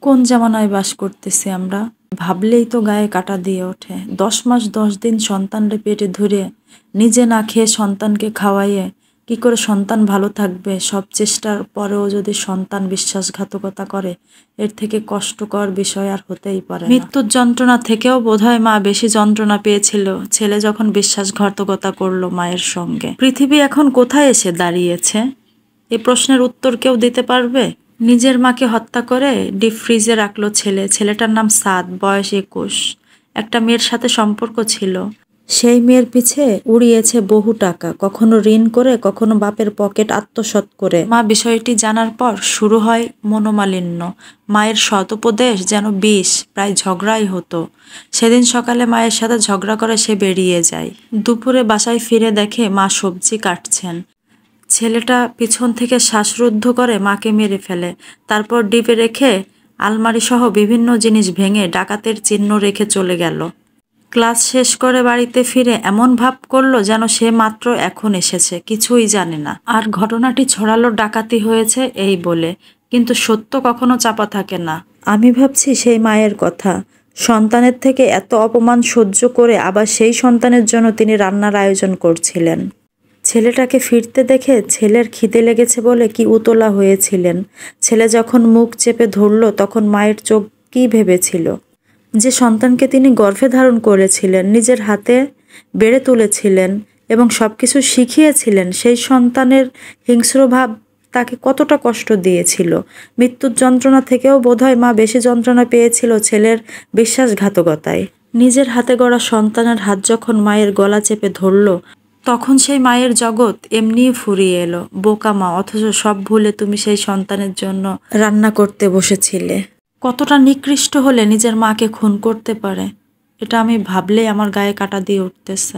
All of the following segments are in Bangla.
কোন জামানায় বাস করতেছি আমরা? ভাবলেই তো গায়ে কাঁটা দিয়ে ওঠে। 10 মাস 10 দিন সন্তানরে পেটে ধরে নিজে না খেয়ে সন্তানকে খাওয়াইয়ে কি করে সন্তান ভালো থাকবে? সব চেষ্টার পরেও যদি সন্তান বিশ্বাসঘাতকতা করে, এর থেকে কষ্টকর বিষয় আর হতেই পারে না। মৃত্যুর যন্ত্রণা থেকেও বোধহয় মা বেশি যন্ত্রণা পেয়েছিল ছেলে যখন বিশ্বাসঘাতকতা করলো মায়ের সঙ্গে। পৃথিবী এখন কোথায় এসে দাঁড়িয়েছে? এ প্রশ্নের উত্তর কেউ দিতে পারবে? নিজের মাকে হত্যা করে ডিপ ফ্রিজে রাখলো ছেলে। ছেলেটার নাম সাদ, বয়স 21। একটা মেয়ের সাথে সম্পর্ক ছিল। সেই মেয়ের পিছে উড়িয়েছে বহু টাকা, কখনো ঋণ করে, কখনো বাপের পকেট আত্মসাৎ করে। মা বিষয়টি জানার পর শুরু হয় মনোমালিন্য। মায়ের সৎ উপদেশ যেন বিষ, প্রায় ঝগড়াই হতো। সেদিন সকালে মায়ের সাথে ঝগড়া করে সে বেরিয়ে যায়। দুপুরে বাসায় ফিরে দেখে মা সবজি কাটছেন। ছেলেটা পিছন থেকে শ্বাসরুদ্ধ করে মাকে মেরে ফেলে। তারপর ডিপে রেখে আলমারি সহ বিভিন্ন জিনিস ভেঙে ডাকাতের চিহ্ন রেখে চলে গেল। ক্লাস শেষ করে বাড়িতে ফিরে এমন ভাব করলো যেন সে মাত্র এখন এসেছে, কিছুই জানে না। আর ঘটনাটি ছড়ালো ডাকাতি হয়েছে এই বলে। কিন্তু সত্য কখনো চাপা থাকে না। আমি ভাবছি সেই মায়ের কথা, সন্তানের থেকে এত অপমান সহ্য করে আবার সেই সন্তানের জন্য তিনি রান্নার আয়োজন করছিলেন। ছেলেটাকে ফিরতে দেখে ছেলের খিদে লেগেছে বলে কি উতলা হয়েছিলেন। ছেলে যখন মুখ চেপে ধরল তখন মায়ের চোখ কি ভেবেছিল? যে সন্তানকে তিনি গর্ভে ধারণ করেছিলেন, নিজের হাতে বেড়ে তুলেছিলেন এবং সবকিছু শিখিয়েছিলেন, সেই সন্তানের হিংস্র ভাব তাকে কতটা কষ্ট দিয়েছিল। মৃত্যুর যন্ত্রণা থেকেও বোধহয় মা বেশি যন্ত্রণা পেয়েছিল ছেলের বিশ্বাসঘাতকতায়। নিজের হাতে গড়া সন্তানের হাত যখন মায়ের গলা চেপে ধরল, তখন সেই মায়ের জগৎ এমনিই ফুরিয়ে এলো। বোকা মা, অথচ সব ভুলে তুমি সেই সন্তানের জন্য রান্না করতে বসেছিলে। কতটা নিকৃষ্ট হলে নিজের মাকে খুন করতে পারে, এটা আমি ভাবলেই আমার গায়ে কাঁটা দিয়ে উঠতেছে।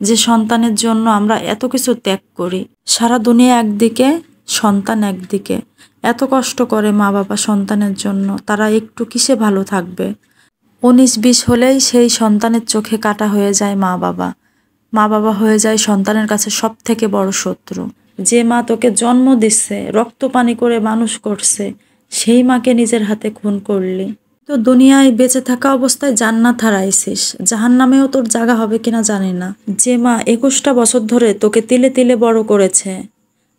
যে সন্তানের জন্য আমরা এত কিছু ত্যাগ করি, সারা দুনিয়া একদিকে, সন্তান একদিকে, এত কষ্ট করে মা বাবা সন্তানের জন্য, তারা একটু কিসে ভালো থাকবে? 19-20 হলেই সেই সন্তানের চোখে কাটা হয়ে যায় মা বাবা। মা বাবা হয়ে যায় সন্তানের কাছে সব থেকে বড় শত্রু। যে মা তোকে জন্ম দিচ্ছে, রক্ত পানি করে মানুষ করছে, সেই মাকে নিজের হাতে খুন করলি। তো দুনিয়ায় বেঁচে থাকা অবস্থায় জান্নাত হারাইছিস, জাহান্নামেও তোর জায়গা হবে কিনা জানি না। যে মা 21টা বছর ধরে তোকে তিলে তিলে বড় করেছে,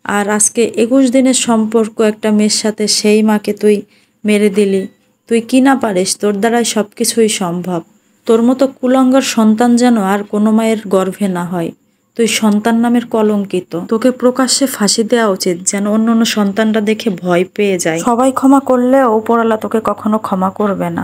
আর আজকে 21 দিনের সম্পর্ক একটা মেয়ের সাথে, সেই মাকে তুই মেরে দিলি। তুই কি না পারিস? তোর দ্বারাই সব কিছুই সম্ভব। তোর মতো কুলাঙ্গার সন্তান যেন আর কোনো মায়ের গর্ভে না হয়। তুই সন্তান নামের কলঙ্কিত। তোকে প্রকাশ্যে ফাঁসি দেওয়া উচিত, যেন অন্য সন্তানরা দেখে ভয় পেয়ে যায়। সবাই ক্ষমা করলেও উপরওয়ালা তোকে কখনো ক্ষমা করবে না।